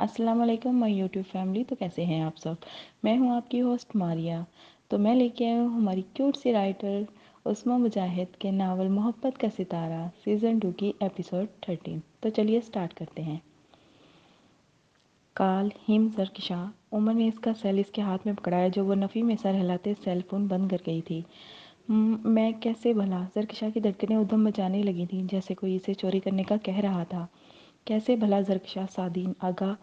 السلام علیکم مائی YouTube family. تو کیسے ہیں آپ سب؟ میں ہوں آپ کی ہوسٹ ماریا. تو میں لے کے آئی ہوں ہماری کیوٹ سی رائٹر عثمہ مجاہد کے ناول محبت کا ستارہ سیزن 2 کی ایپیسوڈ 13. تو چلیے اسٹارٹ کرتے ہیں. کال ہم زرکشا. عمر نے اس کا سیل اس کے ہاتھ میں پکڑایا جو وہ نفی میں سر ہلاتے سیل فون بند کر گئی تھی. میں کیسے بھلا؟ زرکشا کی دھڑکنیں ادھم مچانے لگی تھیں جیسے کوئی اسے چوری کرنے کا کہہ رہا تھا. کیسے بھلا زرکشا سعدین آگا؟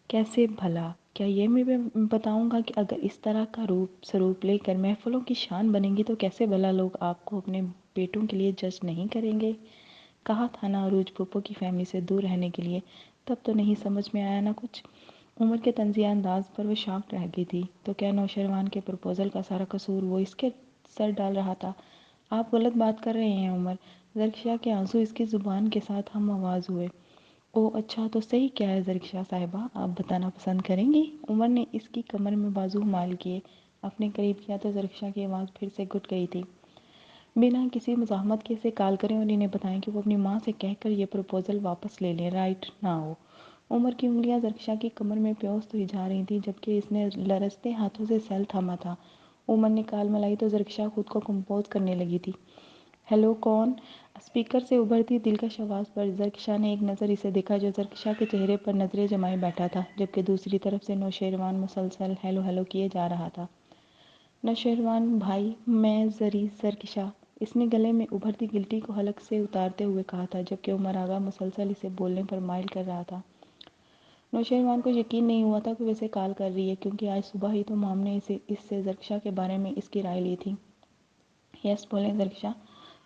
کیسے بھلا؟ کیا یہ میں بتاؤں گا کہ اگر اس طرح کا روپ سروپ لے کر محفلوں کی شان بنیں گی تو کیسے بھلا لوگ آپ کو اپنے بیٹوں کے لیے جج نہیں کریں گے؟ کہا تھا نا عروج پھپھو کی فیملی سے دور رہنے کے لیے. تب تو نہیں سمجھ میں آیا نا کچھ. عمر کے طنزیہ انداز پر وہ شاک رہ گئی تھی. تو کیا نوشیروان کے پرپوزل کا سارا قصور وہ اس کے سر ڈال رہا تھا؟ آپ غلط بات کر رہے ہیں عمر. زرکشا کے آنسو اس کی زبان کے ساتھ ہم آواز ہوئے. او اچھا تو صحیح کیا ہے زرکشا صاحبہ، آپ بتانا پسند کریں گی؟ عمر نے اس کی کمر میں بازو مال کیے اپنے قریب کیا تو زرکشا کی آواز پھر سے گھٹ گئی تھی. بنا کسی مزاحمت کے اسے کال کریں اور انہیں بتائیں کہ وہ اپنی ماں سے کہہ کر یہ پروپوزل واپس لے لیں رائٹ ناؤ. عمر کی انگلیاں زرکشا کی کمر میں پیوست ہوئی جا رہی تھیں جبکہ اس نے لرزتے ہاتھوں سے سیل تھاما تھا. عمر نے کال ملائی تو زرکشا خود کو کمپوز کرنے لگی تھی. ہیلو کون؟ اسپیکر سے ابھرتی دلکش آواز پر زرکشا نے ایک نظر اسے دیکھا جو زرکشا کے چہرے پر نظریں جمائے بیٹھا تھا جبکہ دوسری طرف سے نوشیروان مسلسل ہیلو ہیلو کیے جا رہا تھا. نوشیروان بھائی میں زرکشا. اس نے گلے میں ابھرتی گلٹی کو حلق سے اتارتے ہوئے کہا تھا جبکہ عمر آغا مسلسل اسے بولنے پر مائل کر رہا تھا. نوشیروان کو یقین نہیں ہوا تھا کہ وہ اسے کال کر رہی ہے کیونکہ آج صبح ہی تو مام نے اس سے زرکشا کے بارے میں اس کی رائے لی تھی. یس بولیں زرکشا،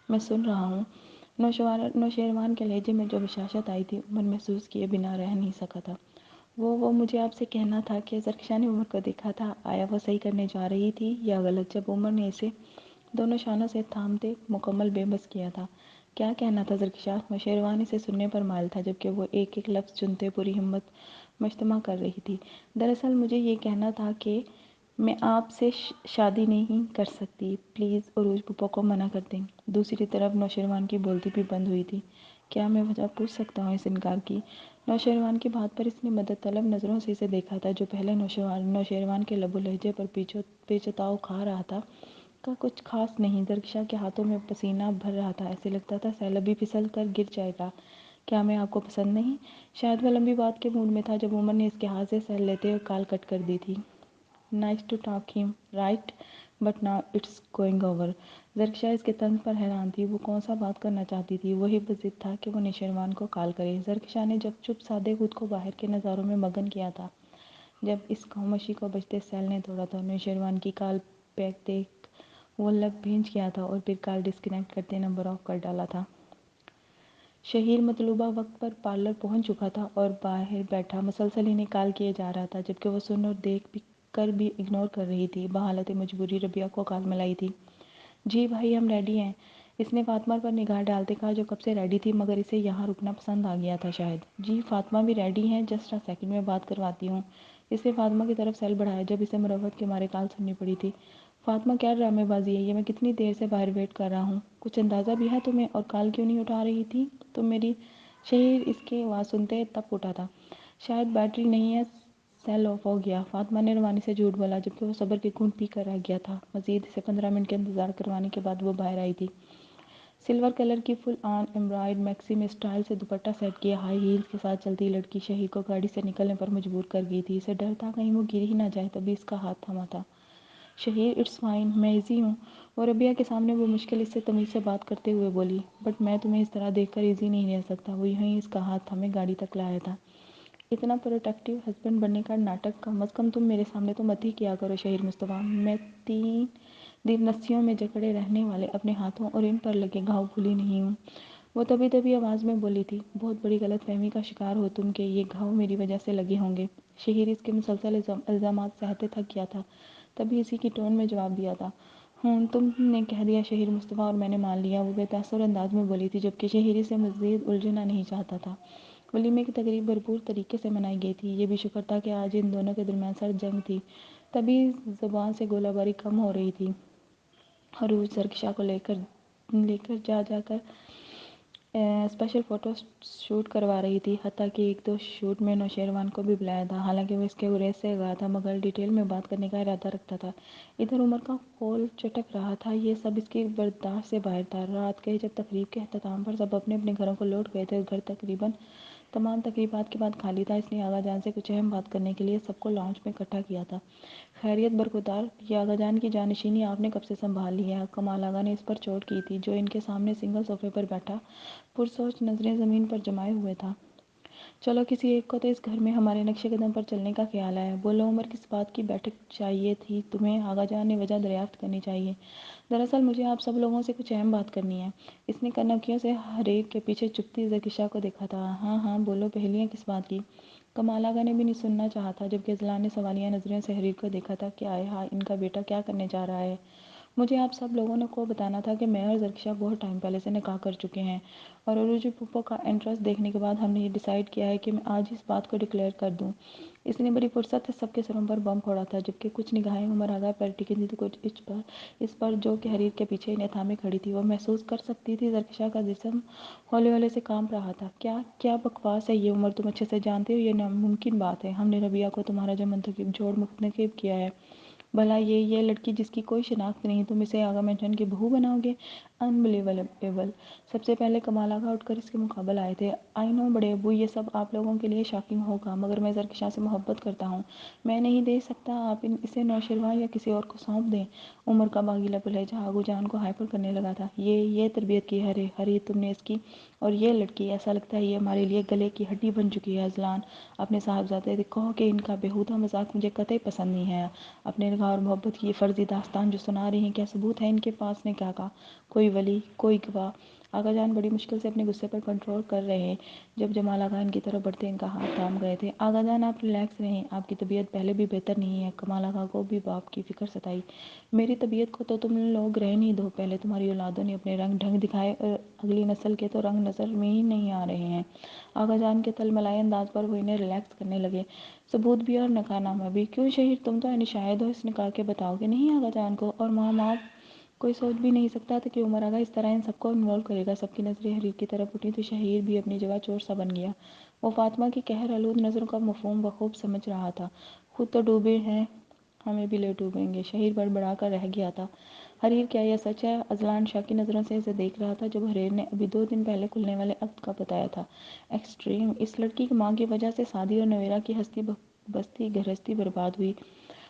میں سن رہا ہوں. نوشیروان کے لہجے میں جو بشاشت آئی تھی عمر محسوس کیے بنا رہ نہیں سکا تھا. وہ مجھے آپ سے کہنا تھا کہ زرکشا نے عمر کو دیکھا تھا. آیا وہ صحیح کرنے جا رہی تھی یا غلط؟ جب عمر نے اسے دونوں شانوں سے تھامتے مکمل بے بس کیا تھا. کیا کہنا تھا زرکشا؟ نوشیروان اسے سننے پر مائل تھا جبکہ وہ ایک ایک لفظ چنتے پوری ہمت مجتمع کر رہی تھی. دراصل مجھے یہ کہنا تھا کہ میں آپ سے شادی نہیں کر سکتی. پلیز عروج پھپھو کو منع کر دیں. دوسری طرف نوشیروان کی بولتی بھی بند ہوئی تھی. کیا میں وجہ پوچھ سکتا ہوں اس انکار کی؟ نوشیروان کی بات پر اس نے مدد طلب نظروں سے اسے دیکھا تھا جو پہلے نوشیروان کے لب و لہجے پر پیچ و تاؤ کھا رہا تھا کا کچھ خاص نہیں. زرکشا کے ہاتھوں میں پسینہ بھر رہا تھا. ایسے لگتا تھا سیل ابھی پھسل کر گر جائے گا. کیا میں آپ کو پسند نہیں؟ شاید وہ لمبی بات کے موڈ میں تھا جب عمر نے اس کے ہاتھ سے سیل لیتے ہوئے کال کٹ کر دی تھی. Nice to talk hmm right but now it's going over. Zarkasha اس کے طنز پر حیران تھی. وہ کون سا بات کرنا چاہتی تھی؟ وہی بضد تھا کہ وہ نوشیروان کو کال کرے. زرکشا نے جب چپ سادے خود کو باہر کے نظاروں میں مگن کیا تھا جب اس خاموشی کو بجتے سیل نے توڑا تو نوشیروان کی کال پیک دیکھ وہ لب بھینچ گیا تھا اور پھر کال ڈسکنیکٹ کرتے نمبر آف کر ڈالا تھا. شہیر مطلوبہ وقت پر پارلر پہنچ چکا تھا اور باہر بیٹھا مسلسل انہیں کال کیے جا رہا تھا جبکہ وہ سن اور دیکھ کر بھی اگنور کر رہی تھی. بحالت مجبوری ربیہ کو کال ملائی تھی. جی بھائی ہم ریڈی ہیں. اس نے فاطمہ پر نگاہ ڈالتے کہا جو کب سے ریڈی تھی مگر اسے یہاں رکنا پسند آ گیا تھا شاید. جی فاطمہ بھی ریڈی ہیں، جسٹ اے سیکنڈ میں بات کرواتی ہوں. اس نے فاطمہ کی طرف سیل بڑھایا جب اسے مروت کے مارے کال سننی پڑی تھی. فاطمہ کیا ڈرامے بازی ہے یہ؟ میں کتنی دیر سے باہر ویٹ کر رہا ہوں. کچھ اندازہ بھی ہے تمہیں؟ اور کال کیوں نہیں اٹھا رہی تھی تم میری؟ شہیر اس کی آواز سنتے تپ اٹھا تھا. شاید بیٹری نہیں ہے، سیل آف ہو گیا. فاطمہ نے روانی سے جھوٹ بولا جبکہ وہ صبر کے گھونٹ پی کر رہ گیا تھا. مزید اسے 15 منٹ کے انتظار کروانے کے بعد وہ باہر آئی تھی. سلور کلر کی فل آن ایمبرائڈ میکسی میں اسٹائل سے دوپٹہ سیٹ کیے ہائی ہیلز کے ساتھ چلتی لڑکی شہیر کو گاڑی سے نکلنے پر مجبور کر گئی تھی. اسے ڈر تھا کہیں وہ گر ہی نہ جائے تبھی اس کا ہاتھ تھاما تھا. شہیر اٹس فائن میں ایزی ہوں. اور ربیہ کے سامنے وہ مشکل اس سے تمیز سے بات کرتے ہوئے بولی. بٹ میں تمہیں اس طرح دیکھ کر ایزی نہیں رہ سکتا. وہ یہیں اس کا ہاتھ تھامے گاڑی تک لایا تھا. اتنا پروٹیکٹیو ہسبینڈ بننے کا ناٹک کم از کم تم میرے سامنے تو مت ہی کیا کرو شہیر مصطفیٰ. میں 3 دن نسیوں میں جکڑے رہنے والے اپنے ہاتھوں اور ان پر لگے گھاؤ بھولی نہیں ہوں. وہ تبھی آواز میں بولی تھی. بہت بڑی غلط فہمی کا شکار ہو تم کہ یہ گھاؤ میری وجہ سے لگے ہوں گے. شہیر اس کے مسلسل الزامات سہتے تھک گیا تھا. تبھی اسی کی ٹون میں جواب دیا تھا. تم نے کہہ دیا شہیر مصطفیٰ اور میں نے مان لیا. وہ بے تاثر انداز میں بولی تھی جبکہ شہیر اسے مزید الجھنا نہیں چاہتا تھا. ولیمے کی تقریب بھرپور طریقے سے منائی گئی تھی. یہ بھی شکر تھا کہ آج ان دونوں کے درمیان سرد جنگ تھی. تبھی زبان سے گولہ باری کم ہو رہی تھی. عروج زرکشا کو لے کر جا کر اسپیشل فوٹو شوٹ کروا رہی تھی، حتیٰ کہ ایک دو شوٹ میں نوشیروان کو بھی بلایا تھا، حالانکہ وہ اس کے گریز سے گیا تھا مگر ڈیٹیل میں بات کرنے کا ارادہ رکھتا تھا۔ ادھر عمر کا خول چٹک رہا تھا، یہ سب اس کی برداشت سے باہر تھا۔ رات گئی جب تقریب کے اختتام پر سب اپنے اپنے گھروں کو لوٹ گئے تھے، گھر تقریباً تمام تقریبات کے بعد خالی تھا، اس لیے آغا جان سے کچھ اہم بات کرنے کے لیے سب کو لاؤنج میں اکٹھا کیا تھا۔ خیریت برخوردار، یہ آغا جان کی جانشینی آپ نے کب سے سنبھال لی ہے؟ کمال آغا نے اس پر چوٹ کی تھی، جو ان کے سامنے سنگل صوفے پر بیٹھا پرسوچ نظریں زمین پر جمائے ہوئے تھا۔ چلو کسی ایک کو تو اس گھر میں ہمارے نقش قدم پر چلنے کا خیال ہے۔ بولو عمر، کس بات کی بیٹھک چاہیے تھی تمہیں؟ آغا جان نے وجہ دریافت کرنی چاہیے۔ دراصل مجھے آپ سب لوگوں سے کچھ اہم بات کرنی ہے۔ اس نے کنکیوں سے حریر کے پیچھے چھپتی زرکشا کو دیکھا تھا۔ ہاں ہاں بولو، پہیلیاں کس بات کی؟ کمال آغا نے بھی نہیں سننا چاہا تھا، جبکہ اذلان نے سوالیہ نظروں سے حریر کو دیکھا تھا کہ آئے ہائے، ان کا بیٹا کیا کرنے جا رہا ہے؟ مجھے آپ سب لوگوں کو بتانا تھا کہ میں اور زرکشا بہت ٹائم پہلے سے نکاح کر چکے ہیں، اور عروج پھپھو کا انٹرسٹ دیکھنے کے بعد ہم نے یہ ڈیسائیڈ کیا ہے کہ میں آج اس بات کو ڈکلیئر کر دوں۔ اس نے بڑی فرصت سے سب کے سروں پر بم پھوڑا تھا، جبکہ کچھ نگاہیں عمر آغا پر ٹکی تھیں تو کچھ اس پر جو کہ حریر کے پیچھے انہیں تھامے کھڑی تھی۔ وہ محسوس کر سکتی تھی زرکشا کا جسم ہولے ہولے سے کانپ رہا تھا۔ کیا بکواس ہے یہ عمر، تم اچھے سے جانتے ہو یہ ناممکن بات ہے۔ ہم نے ربیہ کو تمہارا جو جوڑ منتخب کیا ہے، بھلا یہ لڑکی جس کی کوئی شناخت نہیں، تم اسے آغا منشن کی بہو بناؤ گے؟ انبلیویبل! سب سے پہلے کمال آغا اٹھ کر اس کے مقابل آئے تھے۔ آئی نو بڑے ابو، یہ سب آپ لوگوں کے لیے شاکنگ ہوگا، مگر میں زرکشا سے محبت کرتا ہوں، میں نہیں دے سکتا، آپ اسے نوشیروان یا کسی اور کو سونپ دیں۔ عمر کا باغیلا لہجہ آغا جان کو ہائپر کرنے لگا تھا۔ یہ تربیت کی ہے حریر تم نے اس کی، اور یہ لڑکی، ایسا لگتا ہے یہ ہمارے لیے گلے کی ہڈی بن چکی ہے۔ اذلان، اپنے صاحبزادے سے کہو کہ ان کا بیہودہ مذاق مجھے قطعی پسند نہیں ہے۔ اپنے نکاح اور محبت کی یہ فرضی داستان جو سنا رہی ہیں، کیا ثبوت ہے ان کے پاس؟ نے کیا کہا؟ کوئی ولی، کوئی گواہ؟ آغا جان بڑی مشکل سے اپنے غصے پر کنٹرول کر رہے جب جمال آغا ان کی طرف بڑھتے ان کا ہاتھ تھام گئے تھے۔ آغا جان آپ ریلیکس رہیں، آپ کی طبیعت پہلے بھی بہتر نہیں ہے۔ کمال آغا کو بھی باپ کی فکر ستائی۔ میری طبیعت کو تو تم لوگ رہنے ہی دو، پہلے تمہاری اولادوں نے اپنے رنگ ڈھنگ دکھائے اور اگلی نسل کے تو رنگ نظر میں ہی نہیں آ رہے ہیں۔ آغا جان کے تلملائے انداز پر وہ انہیں ریلیکس کرنے لگے۔ ثبوت بھی اور نکاح نامہ بھی؟ کیوں شہیر، تم تو عینی شاہد ہو اس نکاح کے، بتاؤ گے نہیں آغا جان کو؟ اور مام آپ؟ کوئی سوچ بھی نہیں سکتا تھا کہ عمر آغا اس طرح ان سب کو انوالو کرے گا۔ سب کی نظریں حریر کی طرف اٹھی تو شہیر بھی اپنی جگہ چور سا بن گیا۔ وہ فاطمہ کی قہر آلود نظروں کا مفہوم بخوب سمجھ رہا تھا۔ خود تو ڈوبے ہیں، ہمیں بھی لے ڈوبیں گے۔ شہیر بڑبڑا کر رہ گیا تھا۔ حریر، کیا یہ سچ ہے؟ اذلان شاکی نظروں سے اسے دیکھ رہا تھا، جب حریر نے ابھی 2 دن پہلے کھلنے والے عقد کا بتایا تھا۔ ایکسٹریم! اس لڑکی کی ماں کی وجہ سے سعدی اور نویرہ کی ہستی بستی گھرستی برباد ہوئی،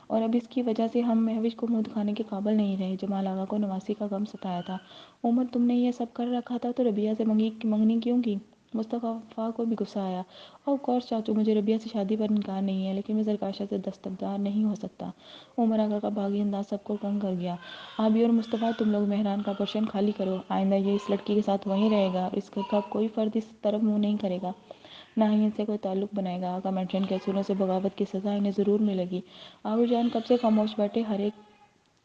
اور اب اس کی وجہ سے ہم مہوش کو منہ دکھانے کے قابل نہیں رہے۔ جمال آغا کو نواسی کا غم ستایا تھا۔ عمر، تم نے یہ سب کر رکھا تھا تو ربیہ سے منگنی کیوں کی؟ مصطفیٰ کو بھی غصہ آیا۔ آف کورس چاچو، مجھے ربیہ سے شادی پر انکار نہیں ہے، لیکن میں زرکشا سے دستبردار نہیں ہو سکتا۔ عمر آغا کا باغی انداز سب کو تنگ کر گیا۔ آبی اور مصطفیٰ، تم لوگ مہران کا پورشن خالی کرو، آئندہ یہ اس لڑکی کے ساتھ وہیں رہے گا اور اس گھر کا کوئی فرد اس طرف منہ نہیں کرے گا، نہ ہی ان سے کوئی تعلق بنائے گا۔ آغا منشن کے اصولوں سے بغاوت کی سزا انہیں ضرور ملے گی۔ آغا جان کب سے خاموش بیٹھے ہر ایک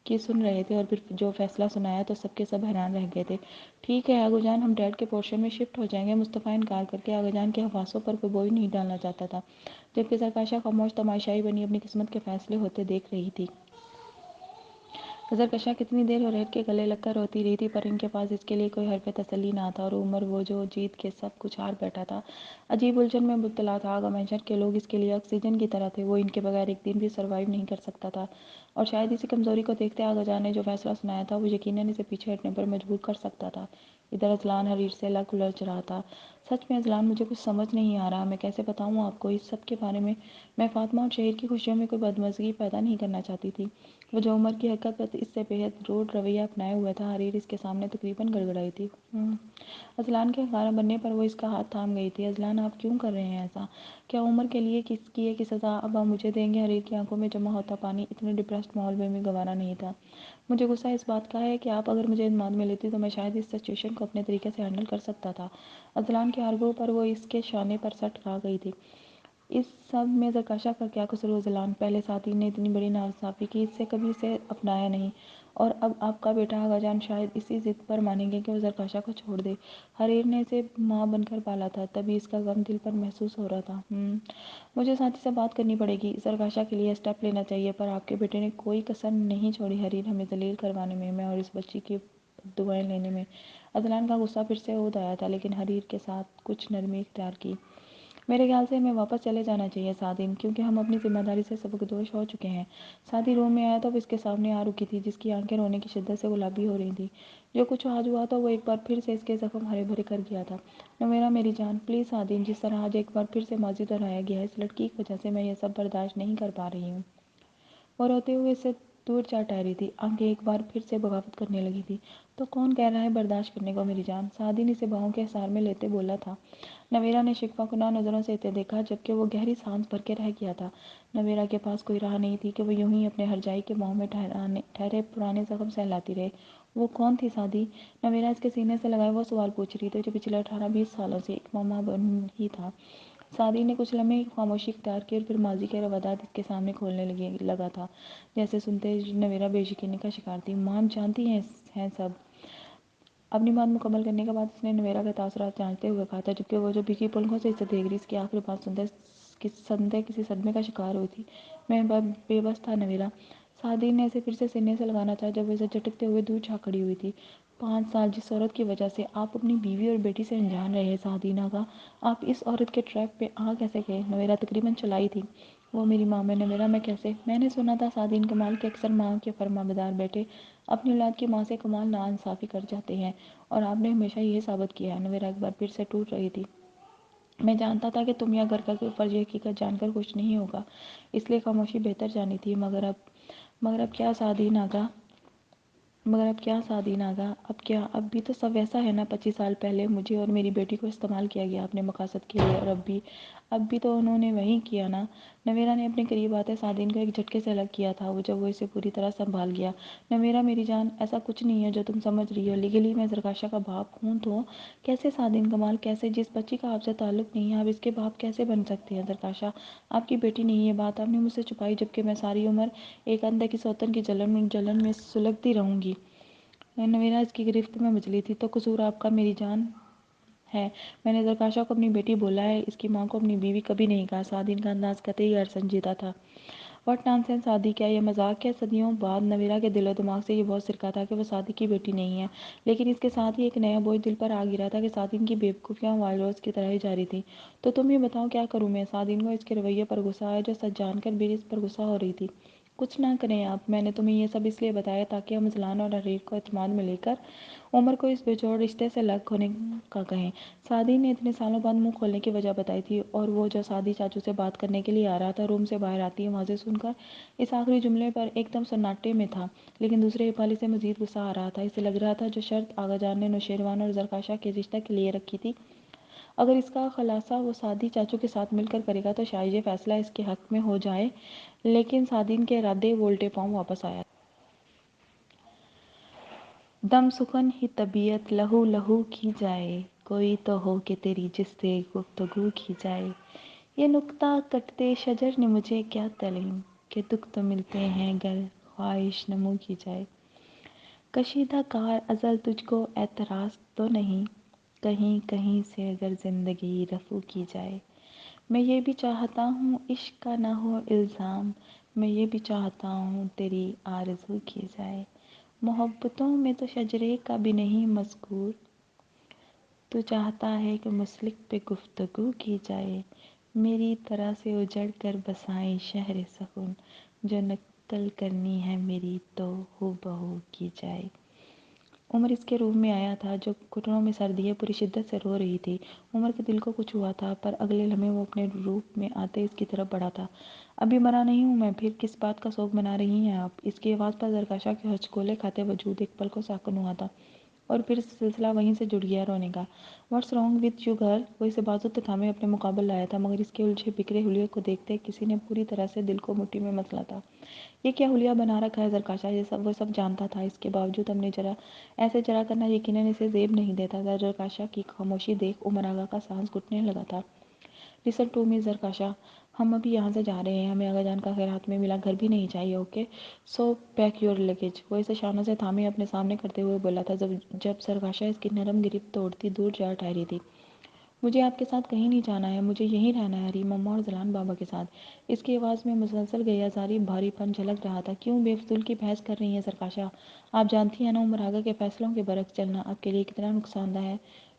کی سن رہے تھے، اور پھر جو فیصلہ سنایا تو سب کے سب حیران رہ گئے تھے۔ ٹھیک ہے آغا جان، ہم ڈیڈ کے پورشن میں شفٹ ہو جائیں گے۔ مصطفیٰ انکار کر کے آغا جان کے حواسوں پر کوئی بوجھ نہیں ڈالنا چاہتا تھا، جبکہ زرکشا خاموش تماشائی بنی اپنی قسمت کے فیصلے ہوتے دیکھ رہی تھی۔ زرکشا کتنی دیر حریر کے گلے لگ کر روتی رہی تھی، پر ان کے پاس اس کے لیے کوئی حرف تسلی نہ تھا، اور عمر وہ جو جیت کے سب کچھ ہار بیٹھا تھا، عجیب الجھن میں مبتلا تھا۔ آغا منشن کے لوگ اس کے لیے آکسیجن کی طرح تھے، وہ ان کے بغیر ایک دن بھی سروائیو نہیں کر سکتا تھا، اور شاید اسی کمزوری کو دیکھتے آغا جان نے جو فیصلہ سنایا تھا وہ یقیناً اسے پیچھے ہٹنے پر مجبور کر سکتا تھا۔ ادھر اذلان حریر سے الگ الجھ رہا تھا۔ سچ میں اذلان، مجھے کچھ سمجھ نہیں آ رہا، میں کیسے بتاؤں آپ کو اس سب کے بارے میں؟ میں فاطمہ اور شہیر کی خوشیوں میں کوئی بدمزگی پیدا نہیں کرنا چاہتی تھی۔ وہ جو عمر کی حرکت پر اس سے بےحد روڈ رویہ اپنائے ہوئے تھا، حریر اس کے سامنے تقریباً گڑگڑائی تھی۔ اذلان کے ہنگامہ بننے پر وہ اس کا ہاتھ تھام گئی تھی۔ اذلان، آپ کیوں کر رہے ہیں ایسا؟ کیا عمر کے لیے کیے کی سزا اب آپ مجھے دیں گے؟ حریر کی آنکھوں میں جمع ہوتا پانی اتنے ڈپریسڈ ماحول میں بھی گوارا نہیں تھا۔ مجھے غصہ اس بات کا ہے کہ آپ اگر مجھے اعتماد میں لیتی تو میں شاید اس سچویشن کو اپنے طریقے سے ہینڈل کر سکتا تھا۔ اذلان کے آرگو پر وہ اس کے شانے پر سٹ کھا گئی تھی۔ اس سب میں زرکشا کا کیا قصور؟ اذلان، پہلے ساتھی نے اتنی بڑی ناانصافی کی، اس سے کبھی اسے اپنایا نہیں، اور اب آپ کا بیٹا آغا جان شاید اسی ضد پر مانیں گے کہ وہ زرکشا کو چھوڑ دے۔ حریر نے اسے ماں بن کر پالا تھا، تبھی اس کا غم دل پر محسوس ہو رہا تھا۔ مجھے ساتھی سے بات کرنی پڑے گی، زرکشا کے لیے اسٹیپ لینا چاہیے، پر آپ کے بیٹے نے کوئی کسر نہیں چھوڑی حریر ہمیں ذلیل کروانے میں اور اس بچی کی دعائیں لینے میں۔ اذلان کا غصہ پھر سے عود آیا تھا، لیکن حریر کے ساتھ کچھ نرمی اختیار کی۔ میرے خیال سے ہمیں واپس چلے جانا چاہیے سعدین، کیونکہ ہم اپنی ذمہ داری سے سبکدوش ہو چکے ہیں۔ سعدی روم میں آیا تو وہ اس کے سامنے آ رکی تھی، جس کی آنکھیں رونے کی شدت سے گلابی ہو رہی تھیں۔ جو کچھ آج ہوا تھا وہ ایک بار پھر سے اس کے زخم ہرے بھرے کر گیا تھا۔ نویرا میری جان، پلیز سعدین، جس طرح آج ایک بار پھر سے ماضی دہرایا گیا ہے، اس لڑکی کی وجہ سے میں یہ سب برداشت نہیں کر پا رہی ہوں۔ وہ روتے ہوئے اس سے دور جا ٹھہری تھی، آنکھیں ایک بار پھر سے بغاوت کرنے لگی تھی۔ تو کون کہہ رہا ہے برداشت کرنے کو میری جان؟ سعدین اسے باہوں کے حصار میں لیتے بولا تھا۔ نویرا نے شکوہ کناں نظروں سے اسے دیکھا، جبکہ وہ گہری سانس بھر کے رہ گیا تھا۔ نویرا کے پاس کوئی راہ نہیں تھی کہ وہ یوں ہی اپنے ہرجائی کے باہوں میں ٹھہرے پرانے زخم سہلاتی رہے۔ وہ کون تھی سعدی؟ نویرا اس کے سینے سے لگائے وہ سوال پوچھ رہی تھی جو پچھلے 18-20 سالوں سے ایک معمہ بن ہی تھا۔ سعدی نے کچھ لمحے خاموشی اختیار کی اور پھر ماضی کے روادات اس کے سامنے کھولنے لگا تھا، جیسے سنتے نویرا بے یقینی کا شکار تھی۔ مام جانتی ہیں سب؟ اپنی بات مکمل کرنے کے بعد اس نے نویرا کے تاثرات جانچتے ہوئے کہا تھا، جبکہ وہ جو بھیگی پلکوں سے اسے دیکھ رہی، اس کی آخری بات سنتے کسی صدمے کا شکار ہوئی تھی۔ میں بے بس تھا نویرا۔ سعدین نے اسے پھر سے سینے سے لگانا چاہا جب وہ اسے جھٹکتے ہوئے دور جا کھڑی ہوئی تھی۔ 5 سال جس عورت کی وجہ سے آپ اپنی بیوی اور بیٹی سے انجان رہے سعدین آغا، آپ اس عورت کے ٹریپ پہ آ کیسے گئے؟ نویرا تقریباً چلائی تھی۔ وہ میری ماں ہے نویرا، میں کیسے؟ میں نے سنا تھا سعدین کمال کے اکثر ماں کے فرمانبردار بیٹے اپنی اولاد کی ماں سے کمال ناانصافی کر جاتے ہیں، اور آپ نے ہمیشہ یہ ثابت کیا ہے۔ نویرا ایک بار پھر سے ٹوٹ رہی تھی۔ میں جانتا تھا کہ تم یا گھر کا اوپر یہ حقیقت جان کر خوش نہیں ہوگا، اس لیے خاموشی بہتر جانی تھی، مگر اب کیا سعدین آغا؟ اب کیا؟ اب بھی تو سب ویسا ہے نا؟ 25 سال پہلے مجھے اور میری بیٹی کو استعمال کیا گیا اپنے مقاصد کے لیے، اور اب بھی تو انہوں نے وہی کیا نا؟ نویرا نے اپنے قریب آتے سعدین کو ایک جھٹکے سے الگ کیا تھا، جب وہ اسے پوری طرح سنبھال گیا۔ نویرا میری جان، ایسا کچھ نہیں ہے جو تم سمجھ رہی ہو۔ لیگلی میں زرکاشا کا باپ ہوں تو کیسے سعدین کمال؟ کیسے؟ جس بچی کا آپ سے تعلق نہیں ہے آپ اس کے باپ کیسے بن سکتے ہیں؟ زرکاشا آپ کی بیٹی نہیں ہے، یہ بات آپ نے مجھ سے چھپائی، جبکہ میں ساری عمر ایک اندھے کی سوتن کی جلن میں سلگتی رہوں گی۔ نویرا اس کی گرفت میں مچلی تھی۔ تو قصور آپ کا میری جان ہے؟ میں نے زرکاشا کو اپنی بیٹی بولا ہے، اس کی ماں کو اپنی بیوی کبھی نہیں کہا۔ سعدین کا انداز قطعی غیر سنجیدہ تھا۔ واٹ نان سینس سعدی، کیا یہ مذاق ہے؟ صدیوں بعد نویرا کے دل و دماغ سے یہ بہت سرکا تھا کہ وہ سعدی کی بیٹی نہیں ہے، لیکن اس کے ساتھ ہی ایک نیا بوجھ دل پر آ گرا تھا کہ سعدین کی بیوقوفیاں وائلڈ روز کی طرح ہی جاری تھیں۔ تو تم ہی بتاؤ کیا کروں میں؟ سعدین کو اس کے رویے پر غصہ آیا جو سچ جان کر بھی اس پر غصہ ہو رہی تھی۔ کچھ نہ کریں آپ، میں نے تمہیں یہ سب اس لیے بتایا تاکہ ہم اذلان اور حریر کو اعتماد میں لے کر عمر کو اس بے جوڑ رشتے سے الگ ہونے کا کہیں۔ سعدین نے اتنے سالوں بعد منہ کھولنے کی وجہ بتائی تھی، اور وہ جو سعدی چاچو سے بات کرنے کے لیے آ رہا تھا، روم سے باہر آتی آوازیں سن کر اس آخری جملے پر ایک دم سناٹے میں تھا، لیکن دوسرے اقبال سے مزید غصہ آ رہا تھا۔ اسے لگ رہا تھا جو شرط آغا جان نے نوشیروان اور زرکاشا کے رشتہ کے لیے رکھی تھی، اگر اس کا خلاصہ وہ سعدی چاچو کے ساتھ مل کر کرے گا تو شاید یہ فیصلہ اس کے حق میں ہو جائے، لیکن سعدین کے ارادے وولٹے پاؤں واپس آیا۔ دم سخن ہی طبیعت لہو لہو کی جائے، کوئی تو ہو کہ تیری جس سے گفتگو کی جائے۔ یہ نکتہ کٹتے شجر نے مجھے کیا تعلیم، کہ دکھ تو ملتے ہیں گر خواہش نمو کی جائے۔ کشیدہ کار ازل تجھ کو اعتراض تو نہیں، کہیں کہیں سے اگر زندگی رفو کی جائے۔ میں یہ بھی چاہتا ہوں عشق کا نہ ہو الزام، میں یہ بھی چاہتا ہوں تیری آرزو کی جائے۔ محبتوں میں تو شجرے کا بھی نہیں مذکور، تو چاہتا ہے کہ مسلک پہ گفتگو کی جائے۔ میری طرح سے اجڑ کر بسائیں شہر سکون، جو نقل کرنی ہے میری تو ہو بہو کی جائے۔ عمر اس کے روم میں آیا تھا، جو گھٹنوں میں سر دیے پوری شدت سے رو رہی تھی۔ عمر کے دل کو کچھ ہوا تھا، پر اگلے لمحے وہ اپنے روم میں آتے اس کی طرف بڑھا تھا۔ ابھی مرا نہیں ہوں میں، پھر کس بات کا سوگ منا رہی ہیں آپ؟ اس کی آواز پر زرکاشا کے ہچکولے کھاتے وجود ایک پل کو ساکن ہوا تھا، اور پھر سلسلہ وہیں سے جڑ گیا رونے کا۔ What's wrong with you girl? وہ اسے بازو پہ تھامے اپنے مقابل لایا تھا، مگر اس کے الجھے بکھرے حلیے کو دیکھتے کسی نے پوری طرح سے دل کو مٹھی میں مسلا تھا۔ یہ کیا حلیہ بنا رکھا ہے زرکاشا؟ وہ سب جانتا تھا، اس کے باوجود ہم نے ایسے جرا کرنا یقیناً اسے زیب نہیں دیتا تھا۔ زرکاشا کی خاموشی دیکھ عمر آغا کا سانس گھٹنے لگا تھا۔ لسن ٹو می زرکاشا، ہم ابھی یہاں سے جا رہے ہیں، ہمیں آغا جان کا خیر ہاتھ میں ملا گھر بھی نہیں چاہیے، okay? So pack your luggage. وہ اسے شانوں سے تھامے اپنے سامنے کرتے ہوئے بولا تھا، جب زرکاشا اس کی نرم گرفت توڑتی دور جا ٹھہری تھی۔ مجھے آپ کے ساتھ کہیں نہیں جانا ہے، مجھے یہیں رہنا ہے ریم اماں اور ذلان بابا کے ساتھ۔ اس کی آواز میں مسلسل غیر ظاہری بھاری پن جھلک رہا تھا۔ کیوں بے فضول کی بحث کر رہی ہیں سرکاشا؟ آپ جانتی ہیں نا عمر آغا کے فیصلوں کے برعکس چلنا آپ کے لیے کتنا نقصان دہ ہے۔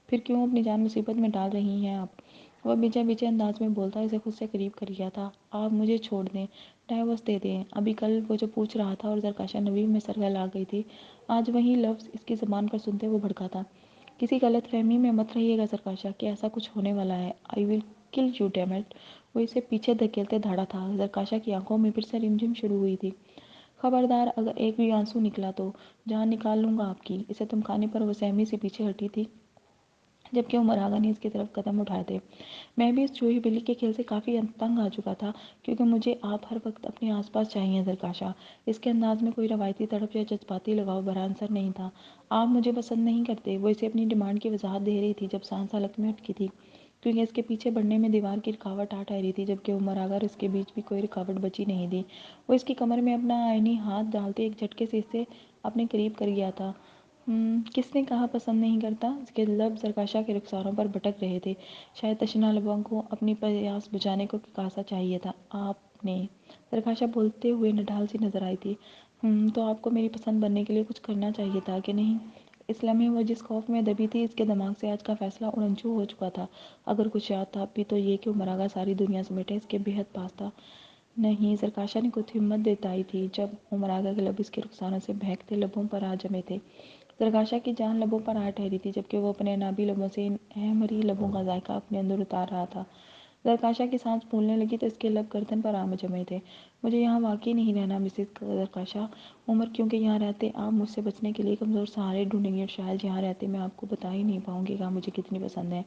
پھر کیوں اپنی جان مصیبت میں ڈال رہی ہیں آپ؟ وہ بیچے بیچے انداز میں بولتا اسے خود سے قریب کر لیا تھا۔ آپ مجھے چھوڑ دیں، ڈائیورس دے دیں۔ ابھی کل وہ جو پوچھ رہا تھا اور سرکاشا نوی میں سرگل آ گئی تھی، آج وہی لفظ اس کی زبان پر سنتے وہ بھڑکا تھا۔ کسی غلط فہمی میں مت رہیے گا سرکاشا کہ ایسا کچھ ہونے والا ہے۔ آئی ول کل یو ڈیم اٹ۔ وہ اسے پیچھے دھکیلتے دھاڑا تھا۔ سرکاشا کی آنکھوں میں پھر سے رمجم شروع ہوئی تھی۔ خبردار اگر ایک بھی آنسو نکلا تو جان نکال لوں گا آپ کی۔ اسے تمکانے پر وہ سہمی سے پیچھے ہٹی تھی جبکہ عمر آغا نے اس کی طرف قدم اٹھائے تھے۔ میں بھی اس چوہی بلی کے کھیل سے کافی تنگ آ چکا تھا کیونکہ مجھے آپ ہر وقت اپنے آس پاس چاہیے سرکاشا۔ اس کے انداز میں کوئی روایتی تڑپ یا جذباتی لگاؤ بھرا عنصر نہیں تھا۔ آپ مجھے پسند نہیں کرتے، وہ اسے اپنی ڈیمانڈ کی وضاحت دے رہی تھی جب سانس حلق میں اٹکی تھی کیونکہ اس کے پیچھے بڑھنے میں دیوار کی رکاوٹ آ ٹھہری تھی جبکہ عمر آغا اور اس کے بیچ بھی کوئی رکاوٹ بچی نہیں تھی۔ وہ اس کی کمر میں اپنا آئینی ہاتھ ڈالتے ایک جھٹکے سے اسے اپنے قریب کر گیا تھا۔ کس نے کہا پسند نہیں کرتا؟ اس کے لب سرکاشا کے رخساروں پر بھٹک رہے تھے۔ شاید تشنہ لبوں کو اپنی پیاس بجھانے کو کاسا چاہیے تھا۔ آپ نے؟ سرکاشا بولتے ہوئے نڈھال سی نظر آئی تھی۔ تو آپ کو میری پسند بننے کے لیے کچھ کرنا چاہیے تھا کہ نہیں؟ اس لمحے وہ جس خوف میں دبی تھی اس کے دماغ سے آج کا فیصلہ اڑنچو ہو چکا تھا۔ اگر کچھ یاد تھا بھی تو یہ کہ عمر آغا ساری دنیا سمیٹے اس کے بے حد پاس تھا۔ نہیں، سرکاشا نے کچھ ہمت جتائی تھی جب عمر آغا کے لب اس کے رخساروں سے بہکتے لبوں پر آ جمے تھے۔ سرکاشا کی جان لبوں پر آ ٹھہری تھی جبکہ وہ اپنے نابی لبوں سے ان احمری لبوں کا ذائقہ اپنے اندر اتار رہا تھا۔ سرکاشا کی سانس پھولنے لگی تو اس کے لب گردن پر آ جمے تھے۔ مجھے یہاں واقعی نہیں رہنا مسز سرکاشا عمر، کیونکہ یہاں رہتے آپ مجھ سے بچنے کے لیے کمزور سہارے ڈھونڈیں گے اور شاید یہاں رہتے میں آپ کو بتا ہی نہیں پاؤں گی کہ آپ مجھے کتنی پسند ہے۔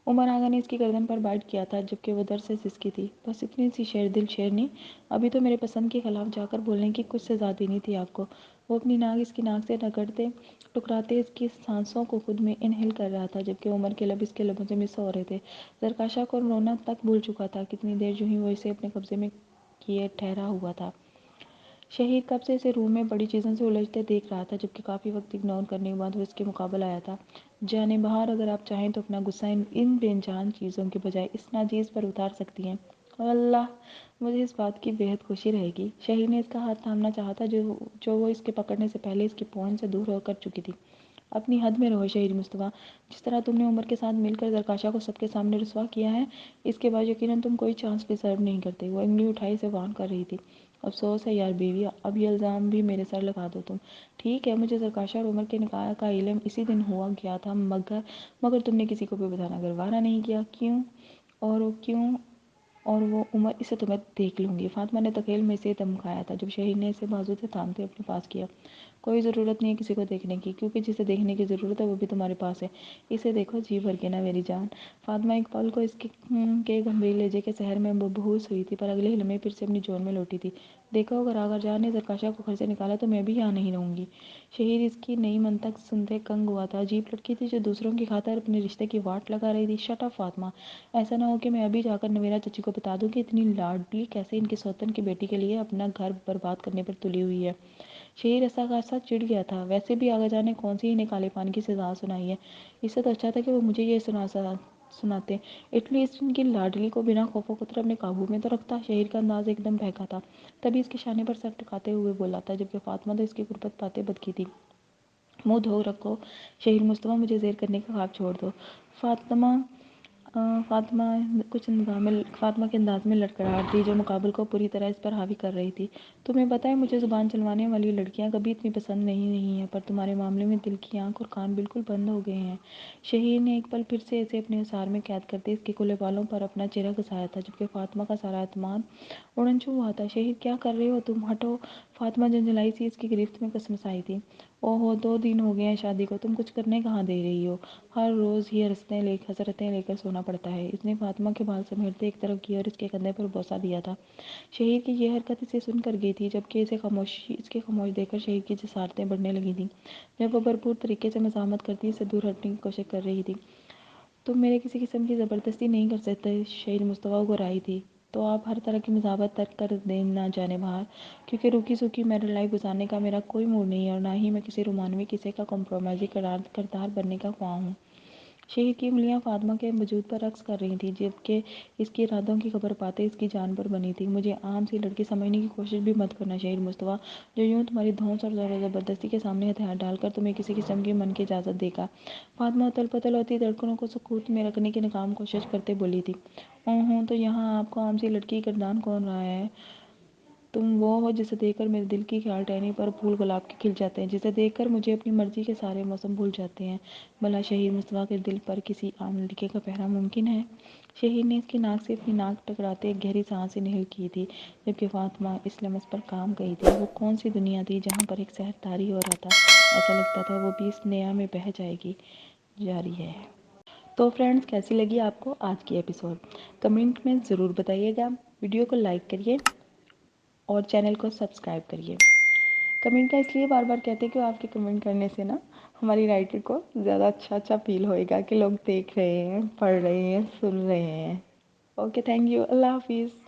عمر آغا نے اس کی گردن پر بائٹ کیا تھا جبکہ وہ درد سے سسکی تھی۔ بس اتنی سی شیر دل شیرنی، ابھی تو میرے پسند کے خلاف جا کر بولنے کی کچھ سزا دینی تھی آپ کو۔ وہ اپنی ناک اس کی ناک سے رگڑتے ٹکراتے اس کی سانسوں کو خود میں انہیل کر رہا تھا جبکہ عمر کے لب اس کے لبوں سے مس ہو رہے تھے۔ سرکاشا کو رونا تک بھول چکا تھا کتنی دیر جو ہی وہ اسے اپنے قبضے میں کیے ٹھہرا ہوا تھا۔ شہید کب سے اسے روم میں بڑی چیزوں سے الجھتے دیکھ رہا تھا جبکہ کافی وقت اگنور کرنے کے بعد وہ اس کے مقابل آیا تھا۔ جانیں بہار، اگر آپ چاہیں تو اپنا غصہ ان بے جان چیزوں کے بجائے اس ناچیز پر اتار سکتی ہیں۔ اللہ، مجھے اس بات کی بے حد خوشی رہے گی۔ شہید نے اس کا ہاتھ تھامنا چاہا تھا جو وہ اس کے پکڑنے سے پہلے اس کی پہنچ سے دور ہو کر چکی تھی۔ اپنی حد میں رہو شہید مصطفیٰ۔ جس طرح تم نے عمر کے ساتھ مل کر سرکاشا کو سب کے سامنے رسوا کیا ہے، اس کے بعد یقیناً تم کوئی چانس ڈیزرو نہیں کرتے۔ وہ انگلی اٹھائی اسے وارن کر رہی تھی۔ افسوس ہے یار بیوی، اب یہ الزام بھی میرے سر لگا دو تم۔ ٹھیک ہے، مجھے سرکاشا اور عمر کے نکاح کا علم اسی دن ہوا گیا تھا مگر تم نے کسی کو بھی بتانا گوارا نہیں کیا۔ کیوں؟ اور وہ عمر، اسے تو میں دیکھ لوں گی۔ فاطمہ نے تکیل میں اسے دمکایا تھا جب شہید نے اسے بازو سے تھامتے اپنے پاس کیا۔ کوئی ضرورت نہیں ہے کسی کو دیکھنے کی، کیونکہ جسے دیکھنے کی ضرورت ہے وہ بھی تمہارے پاس ہے۔ اسے دیکھو جی بھر کے نا میری جان۔ فاطمہ ایک پل کو اس کے گمبھیر لہجے کے سحر میں مبہوس ہوئی تھی پر اگلے ہی لمحے پھر سے اپنی جون میں لوٹی تھی۔ دیکھو، اگر آغا جان نے سرکاشا کو گھر سے نکالا تو میں بھی یہاں نہیں رہوں گی۔ شہید اس کی نئی منطق سنتے کنگ ہوا تھا۔ عجیب لڑکی تھی جو دوسروں کی خاطر اپنے رشتے کی واٹ لگا رہی تھی۔ شٹ اپ فاطمہ، ایسا نہ ہو کہ میں ابھی جا کر نویرا چچی کو بتا دوں کہ اتنی لاڈلی کیسے ان کی سوتن کی بیٹی کے لیے اپنا گھر برباد کرنے پر تلی ہوئی ہے۔ شہید ایسا خاصا چڑ گیا تھا۔ ویسے بھی آغا جان نے کون سی انہیں کالے پان کی سزا سنائی ہے؟ اس سے تو اچھا تھا کہ وہ مجھے یہ سناتے، ایٹ لیسٹ ان کی لاڈلی کو بنا خوف و خطر اپنے قابو میں تو رکھتا۔ شہید کا انداز ایک دم بہکا تھا، تبھی اس کے شانے پر سر ٹکاتے ہوئے بولا تھا جبکہ فاطمہ تو اس کی غربت پاتے بدکی تھی۔ منہ دھو رکھو شہید مصطفیٰ، مجھے زیر کرنے کا خواب چھوڑ دو۔ فاطمہ فاطمہ فاطمہ کے انداز میں لڑکھڑاہٹ تھی جو مقابل کو پوری طرح اس پر حاوی کر رہی تھی۔ تمہیں پتہ ہے مجھے زبان چلوانے والی لڑکیاں کبھی اتنی پسند نہیں ہیں پر تمہارے معاملے میں دل کی آنکھ اور کان بالکل بند ہو گئے ہیں۔ شہید نے ایک پل پھر سے اسے اپنے حصار میں قید کرتے اس کے کھلے بالوں پر اپنا چہرہ گھسایا تھا جبکہ فاطمہ کا سارا اعتماد اڑنچو ہوا تھا۔ شہید، کیا کر رہے ہو تم؟ ہٹو۔ فاطمہ جھنجھلائی سی اس کی گرفت میں کسمسائی تھی۔ اوہو، 2 دن ہو گئے ہیں شادی کو، تم کچھ کرنے کہاں دے رہی ہو؟ ہر روز ہی حسرتیں لے کر سونا پڑتا ہے۔ اس نے فاطمہ کے بال سمیٹتے ایک طرف کیا اور اس کے کندھے پر بوسہ دیا تھا۔ شہید کی یہ حرکت اسے سن کر گئی تھی جبکہ اس کے خاموش دیکھ کر شہید کی جسارتیں بڑھنے لگی تھیں جب وہ بھرپور طریقے سے مزاحمت کرتی اسے دور ہٹنے کی کوشش کر رہی تھی۔ تم میرے کسی قسم کی زبردستی نہیں کر سکتے، شہید مصطفیٰ کو رائی تھی۔ تو آپ ہر طرح کی مزاحمت ترک کر دیں نہ جانے بہار، کیونکہ روکی سوکھی میرڈ لائف گزارنے کا میرا کوئی موڈ نہیں ہے اور نہ ہی میں کسی رومانوی قصے کا کمپرومائزی کردار بننے کا خواہاں ہوں۔ شہر کی انگلیاں فاطمہ کے وجود پر رقص کر رہی تھیں، جبکہ اس کی ارادوں کی خبر پاتے اس کی جان پر بنی تھی۔ مجھے عام سی لڑکی سمجھنے کی کوشش بھی مت کرنا شہر مصطفیٰ، جو یوں تمہاری دھونس اور زبردستی کے سامنے ہتھیار ڈال کر تمہیں کسی قسم کی من کی اجازت دے گا۔ فاطمہ اتل پتل ہوتی دھڑکنوں کو سکوت میں رکھنے کی ناکام کوشش کرتے بولی تھی۔ ہوں تو یہاں آپ کو عام سی لڑکی کی گردان کون رہا ہے؟ تم وہ ہو جسے دیکھ کر میرے دل کی خیال ٹہنی پر پھول گلاب کے کھل جاتے ہیں، جسے دیکھ کر مجھے اپنی مرضی کے سارے موسم بھول جاتے ہیں۔ بھلا شہر مصطفیٰ کے دل پر کسی عام لڑکے کا پہرا ممکن ہے؟ شہر نے اس کی ناک سے اپنی ناک ٹکراتے ایک گہری سانس انہیل کی تھی، جبکہ فاطمہ اس لمس پر کام گئی تھی۔ وہ کون سی دنیا تھی جہاں پر ایک سحر طاری ہو رہا تھا؟ ایسا لگتا تھا وہ بھی اس نیا میں بہہ جائے گی۔ جاری ہے۔ تو فرینڈز، کیسی لگی آپ کو آج کی ایپیسوڈ؟ کمنٹ میں ضرور بتائیے گا۔ ویڈیو کو لائک کریے اور چینل کو سبسکرائب کریے۔ کمنٹ کا اس لیے بار بار کہتے ہیں کہ آپ کے کمنٹ کرنے سے نا ہماری رائٹر کو زیادہ اچھا فیل ہوئے گا کہ لوگ دیکھ رہے ہیں، پڑھ رہے ہیں، سن رہے ہیں۔ اوکے، تھینک یو، اللہ حافظ۔